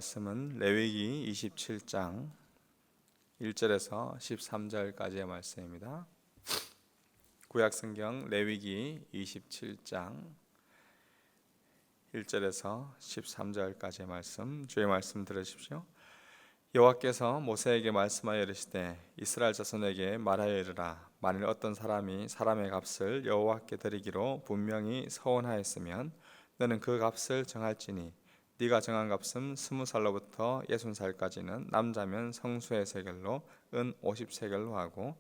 말씀은 레위기 27장 1절에서 13절까지의 말씀입니다. 구약성경 레위기 27장 1절에서 13절까지의 말씀, 주의 말씀 들으십시오. 여호와께서 모세에게 말씀하여 이르시되 이스라엘 자손에게 말하여 이르라. 만일 어떤 사람이 사람의 값을 여호와께 드리기로 분명히 서원하였으면 너는 그 값을 정할지니 네가 정한 값은 20살로부터 60살까지는 남자면 성수의 세겔로 은 50세겔로 하고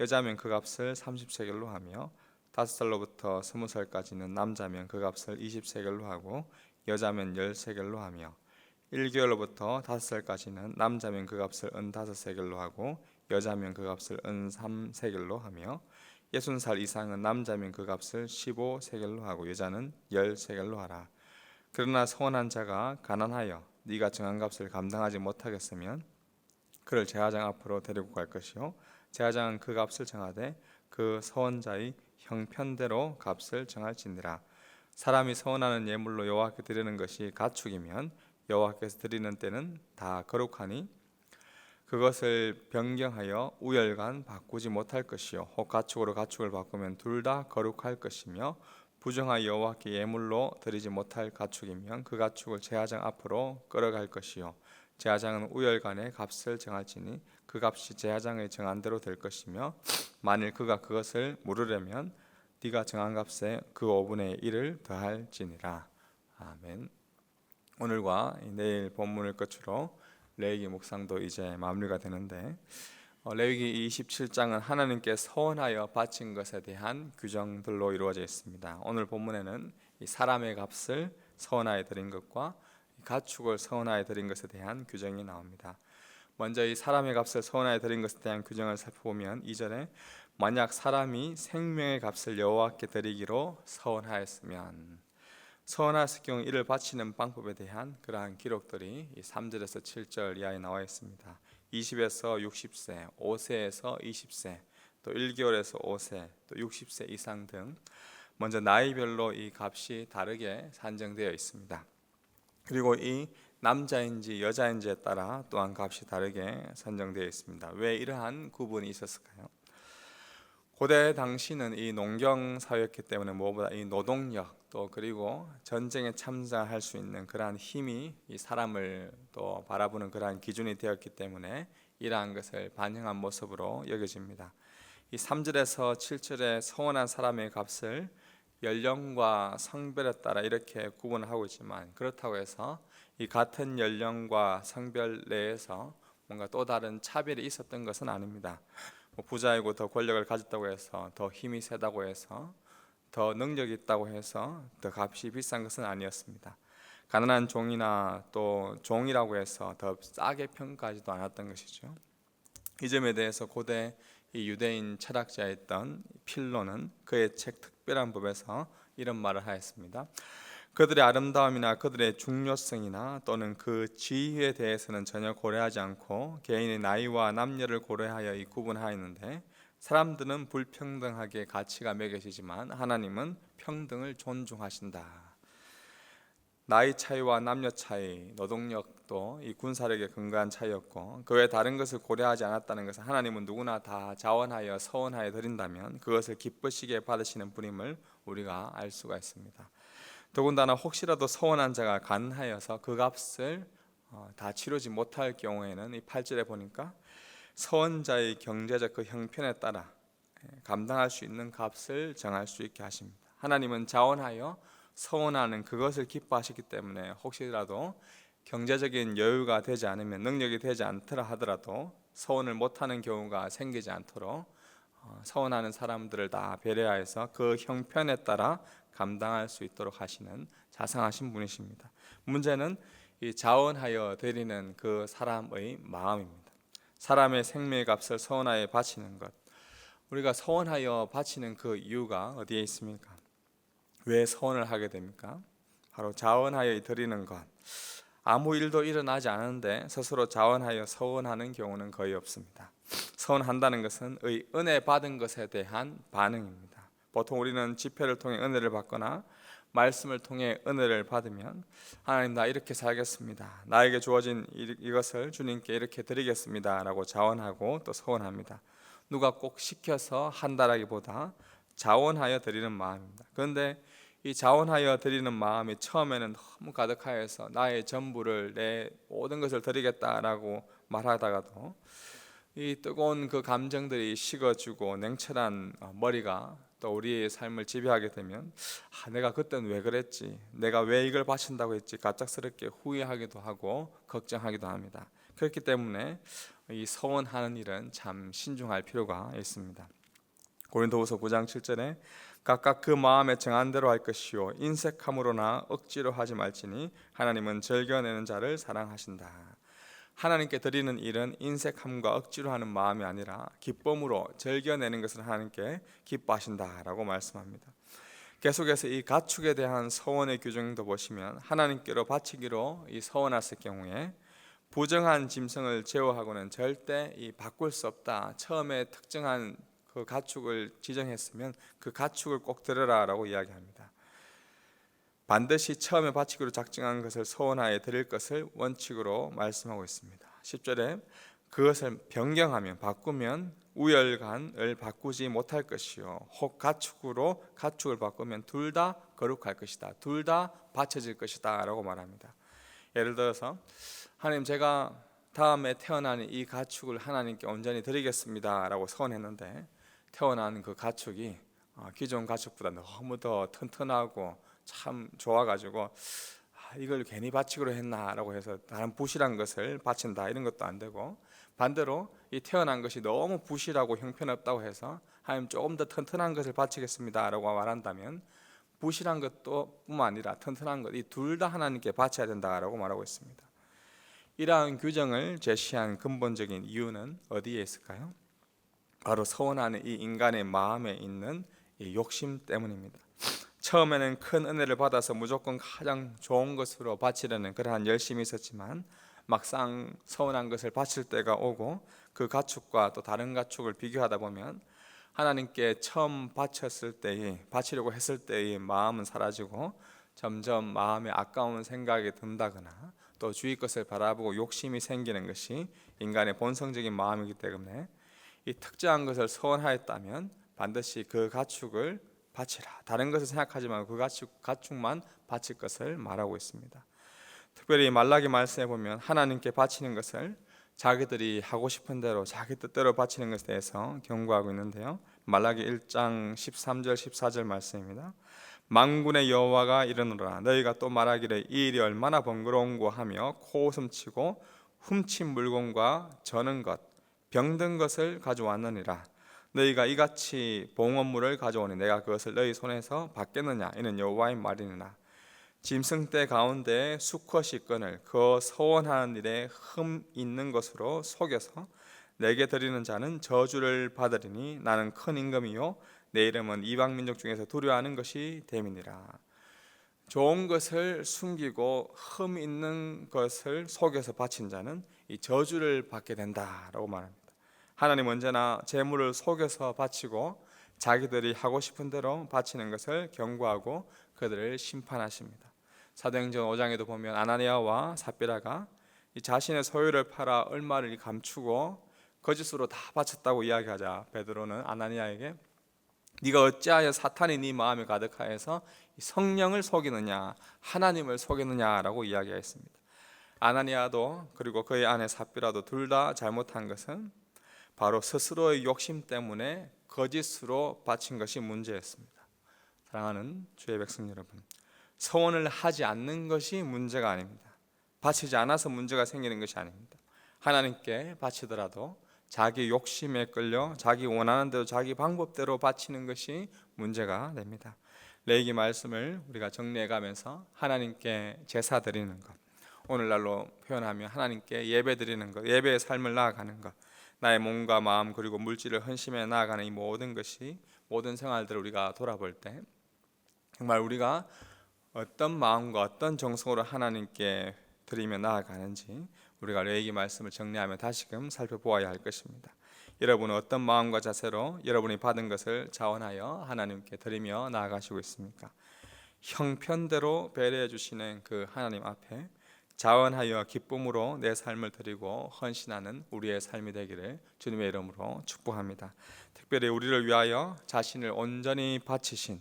여자면 그 값을 30세겔로 하며 5살로부터 20살까지는 남자면 그 값을 20세겔로 하고 여자면 10세겔로 하며 1개월로부터 5살까지는 남자면 그 값을 은 5세겔로 하고 여자면 그 값을 은 3세겔로 하며 60살 이상은 남자면 그 값을 15세겔로 하고 여자는 10세겔로 하라. 그러나 서원한 자가 가난하여 네가 정한 값을 감당하지 못하겠으면 그를 제사장 앞으로 데리고 갈 것이요 제사장은 그 값을 정하되 그 서원자의 형편대로 값을 정할지니라. 사람이 서원하는 예물로 여호와께 드리는 것이 가축이면 여호와께서 드리는 때는 다 거룩하니 그것을 변경하여 우열간 바꾸지 못할 것이요 혹 가축으로 가축을 바꾸면 둘 다 거룩할 것이며 부정하여 여호와께 예물로 드리지 못할 가축이면 그 가축을 제사장 앞으로 끌어갈 것이요 제사장은 우열간의 값을 정할지니 그 값이 제사장의 정한 대로 될 것이며 만일 그가 그것을 물으려면 네가 정한 값에 그 5분의 1을 더할지니라. 아멘. 오늘과 내일 본문을 끝으로 레위기 묵상도 이제 마무리가 되는데 레위기 27장은 하나님께 서원하여 바친 것에 대한 규정들로 이루어져 있습니다. 오늘 본문에는 이 사람의 값을 서원하여 드린 것과 가축을 서원하여 드린 것에 대한 규정이 나옵니다. 먼저 이 사람의 값을 서원하여 드린 것에 대한 규정을 살펴보면 2절에 만약 사람이 생명의 값을 여호와께 드리기로 서원하였으면, 서원하였을 경우 이를 바치는 방법에 대한 그러한 기록들이 3절에서 7절 이하에 나와 있습니다. 20에서 60세, 5세에서 20세, 또 1개월에서 5세, 또 60세 이상 등 먼저 나이별로 이 값이 다르게 산정되어 있습니다. 그리고 이 남자인지 여자인지에 따라 또한 값이 다르게 산정되어 있습니다. 왜 이러한 구분이 있었을까요? 고대 당시는 이 농경 사회였기 때문에 무엇보다 이 노동력 또 그리고 전쟁에 참가할 수 있는 그러한 힘이 이 사람을 또 바라보는 그러한 기준이 되었기 때문에 이러한 것을 반영한 모습으로 여겨집니다. 이 3절에서 7절에 서원한 사람의 값을 연령과 성별에 따라 이렇게 구분하고 있지만 그렇다고 해서 이 같은 연령과 성별 내에서 뭔가 또 다른 차별이 있었던 것은 아닙니다. 부자이고 더 권력을 가졌다고 해서 더 힘이 세다고 해서 더 능력이 있다고 해서 더 값이 비싼 것은 아니었습니다. 가난한 종이나 또 종이라고 해서 더 싸게 평가하지도 않았던 것이죠. 이 점에 대해서 고대 이 유대인 철학자였던 필로는 그의 책 특별한 법에서 이런 말을 하였습니다. 그들의 아름다움이나 그들의 중요성이나 또는 그 지위에 대해서는 전혀 고려하지 않고 개인의 나이와 남녀를 고려하여 이 구분하였는데 사람들은 불평등하게 가치가 매겨지지만 하나님은 평등을 존중하신다. 나이 차이와 남녀 차이, 노동력도 이 군사력에 근거한 차이였고 그 외 다른 것을 고려하지 않았다는 것은 하나님은 누구나 다 자원하여 서원하여 드린다면 그것을 기쁘시게 받으시는 분임을 우리가 알 수가 있습니다. 더군다나 혹시라도 서원한 자가 가난하여서 그 값을 다 치르지 못할 경우에는 이 8절에 보니까 서원자의 경제적 그 형편에 따라 감당할 수 있는 값을 정할 수 있게 하십니다. 하나님은 자원하여 서원하는 그것을 기뻐하시기 때문에 혹시라도 경제적인 여유가 되지 않으면 능력이 되지 않더라 하더라도 서원을 못하는 경우가 생기지 않도록 서원하는 사람들을 다 배려하여서 그 형편에 따라 감당할 수 있도록 하시는 자상하신 분이십니다. 문제는 이 자원하여 드리는 그 사람의 마음입니다. 사람의 생명의 값을 서원하여 바치는 것, 우리가 서원하여 바치는 그 이유가 어디에 있습니까? 왜 서원을 하게 됩니까? 바로 자원하여 드리는 것. 아무 일도 일어나지 않은데 스스로 자원하여 서원하는 경우는 거의 없습니다. 서원한다는 것은 의 은혜 받은 것에 대한 반응입니다. 보통 우리는 집회를 통해 은혜를 받거나 말씀을 통해 은혜를 받으면 하나님 나 이렇게 살겠습니다, 나에게 주어진 이것을 주님께 이렇게 드리겠습니다 라고 자원하고 또 서원합니다. 누가 꼭 시켜서 한다라기보다 자원하여 드리는 마음입니다. 그런데 이 자원하여 드리는 마음이 처음에는 너무 가득하여서 나의 전부를, 내 모든 것을 드리겠다라고 말하다가도 이 뜨거운 그 감정들이 식어지고 냉철한 머리가 또 우리의 삶을 지배하게 되면 내가 그때는 왜 그랬지, 내가 왜 이걸 바친다고 했지, 갑작스럽게 후회하기도 하고 걱정하기도 합니다. 그렇기 때문에 이 서원하는 일은 참 신중할 필요가 있습니다. 고린도후서 9장 7절에 각각 그 마음에 정한 대로 할 것이요 인색함으로나 억지로 하지 말지니 하나님은 즐겨내는 자를 사랑하신다. 하나님께 드리는 일은 인색함과 억지로 하는 마음이 아니라 기쁨으로 즐겨내는 것을 하나님께 기뻐하신다라고 말씀합니다. 계속해서 이 가축에 대한 서원의 규정도 보시면 하나님께로 바치기로 이 서원했을 경우에 부정한 짐승을 제어하고는 절대 이 바꿀 수 없다. 처음에 특정한 그 가축을 지정했으면 그 가축을 꼭 들으라라고 이야기합니다. 반드시 처음에 바치기로 작정한 것을 서원하여 드릴 것을 원칙으로 말씀하고 있습니다. 10절에 그것을 변경하면, 바꾸면 우열간을 바꾸지 못할 것이요 혹 가축을 바꾸면 둘 다 거룩할 것이다, 둘 다 바쳐질 것이다 라고 말합니다. 예를 들어서 하나님, 제가 다음에 태어나는 이 가축을 하나님께 온전히 드리겠습니다 라고 서원했는데 태어난 그 가축이 기존 가축보다 너무 더 튼튼하고 참 좋아가지고 이걸 괜히 바치기로 했나 라고 해서 다른 부실한 것을 바친다, 이런 것도 안 되고, 반대로 이 태어난 것이 너무 부실하고 형편없다고 해서 하나님 조금 더 튼튼한 것을 바치겠습니다 라고 말한다면 부실한 것도 뿐만 아니라 튼튼한 것, 이 둘 다 하나님께 바쳐야 된다라고 말하고 있습니다. 이러한 규정을 제시한 근본적인 이유는 어디에 있을까요? 바로 서원하는 이 인간의 마음에 있는 이 욕심 때문입니다. 처음에는 큰 은혜를 받아서 무조건 가장 좋은 것으로 바치려는 그러한 열심이 있었지만 막상 서운한 것을 바칠 때가 오고 그 가축과 또 다른 가축을 비교하다 보면 하나님께 처음 바치려고 했을 때의 마음은 사라지고 점점 마음에 아까운 생각이 든다거나 또 주위 것을 바라보고 욕심이 생기는 것이 인간의 본성적인 마음이기 때문에 이 특정한 것을 서원하였다면 반드시 그 가축을 바치라, 다른 것을 생각하지 말고 그 가축만 바칠 것을 말하고 있습니다. 특별히 말라기 말씀에 보면 하나님께 바치는 것을 자기들이 하고 싶은 대로 자기 뜻대로 바치는 것에 대해서 경고하고 있는데요. 말라기 1장 13절 14절 말씀입니다. 만군의 여호와가 이르노라, 너희가 또 말하기를 이 일이 얼마나 번거로운고 하며 코웃음치고 훔친 물건과 저는 것, 병든 것을 가져왔느니라. 너희가 이같이 봉헌물을 가져오니 내가 그것을 너희 손에서 받겠느냐, 이는 여호와의 말이니라. 짐승떼 가운데 수컷이 있거늘 그 서원하는 일에 흠 있는 것으로 속여서 내게 드리는 자는 저주를 받으리니 나는 큰 임금이요 내 이름은 이방 민족 중에서 두려워하는 것이 됨이니라. 좋은 것을 숨기고 흠 있는 것을 속여서 바친 자는 이 저주를 받게 된다라고 말합니다. 하나님 언제나 재물을 속여서 바치고 자기들이 하고 싶은 대로 바치는 것을 경고하고 그들을 심판하십니다. 사도행전 5장에도 보면 아나니아와 삽비라가 자신의 소유를 팔아 얼마를 감추고 거짓으로 다 바쳤다고 이야기하자 베드로는 아나니아에게 네가 어찌하여 사탄이 네 마음에 가득하여서 성령을 속이느냐 하나님을 속이느냐라고 이야기했습니다. 아나니아도 그리고 그의 아내 삽비라도 둘 다 잘못한 것은 바로 스스로의 욕심 때문에 거짓으로 바친 것이 문제였습니다. 사랑하는 주의 백성 여러분, 서원을 하지 않는 것이 문제가 아닙니다. 바치지 않아서 문제가 생기는 것이 아닙니다. 하나님께 바치더라도 자기 욕심에 끌려 자기 원하는 대로 자기 방법대로 바치는 것이 문제가 됩니다. 레위기 말씀을 우리가 정리해가면서 하나님께 제사 드리는 것, 오늘날로 표현하면 하나님께 예배 드리는 것, 예배의 삶을 나아가는 것, 나의 몸과 마음 그리고 물질을 헌신해 나아가는 이 모든 것이, 모든 생활들을 우리가 돌아볼 때 정말 우리가 어떤 마음과 어떤 정성으로 하나님께 드리며 나아가는지 우리가 레위기 말씀을 정리하며 다시금 살펴보아야 할 것입니다. 여러분은 어떤 마음과 자세로 여러분이 받은 것을 자원하여 하나님께 드리며 나아가시고 있습니까? 형편대로 배려해 주시는 그 하나님 앞에 자원하여 기쁨으로 내 삶을 드리고 헌신하는 우리의 삶이 되기를 주님의 이름으로 축복합니다. 특별히 우리를 위하여 자신을 온전히 바치신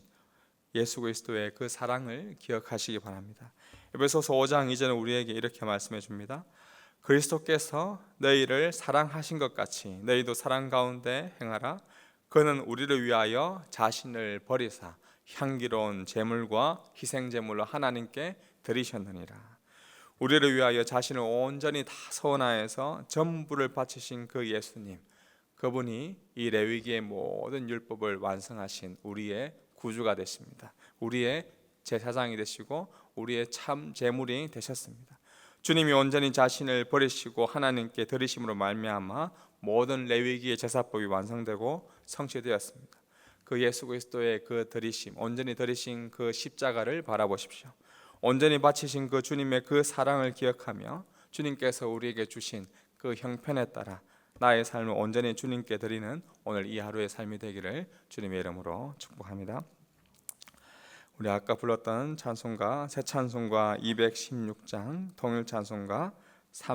예수 그리스도의 그 사랑을 기억하시기 바랍니다. 에베소서 5장 2절은 우리에게 이렇게 말씀해 줍니다. 그리스도께서 너희를 사랑하신 것 같이 너희도 사랑 가운데 행하라. 그는 우리를 위하여 자신을 버리사 향기로운 제물과 희생 제물로 하나님께 드리셨느니라. 우리를 위하여 자신을 온전히 다 서원하여서 전부를 바치신 그 예수님, 그분이 이 레위기의 모든 율법을 완성하신 우리의 구주가 되십니다. 우리의 제사장이 되시고 우리의 참 제물이 되셨습니다. 주님이 온전히 자신을 버리시고 하나님께 드리심으로 말미암아 모든 레위기의 제사법이 완성되고 성취되었습니다. 그 예수 그리스도의 그 드리심, 온전히 드리신 그 십자가를 바라보십시오. 온전히 바치신 그 주님의 그 사랑을 기억하며 주님께서 우리에게 주신 그 형편에 따라 나의 삶을 온전히 주님께 드리는 오늘 이 하루의 삶이 되기를 주님의 이름으로 축복합니다. 우리 아까 불렀던 찬송가 새 찬송가 216장 통일 찬송가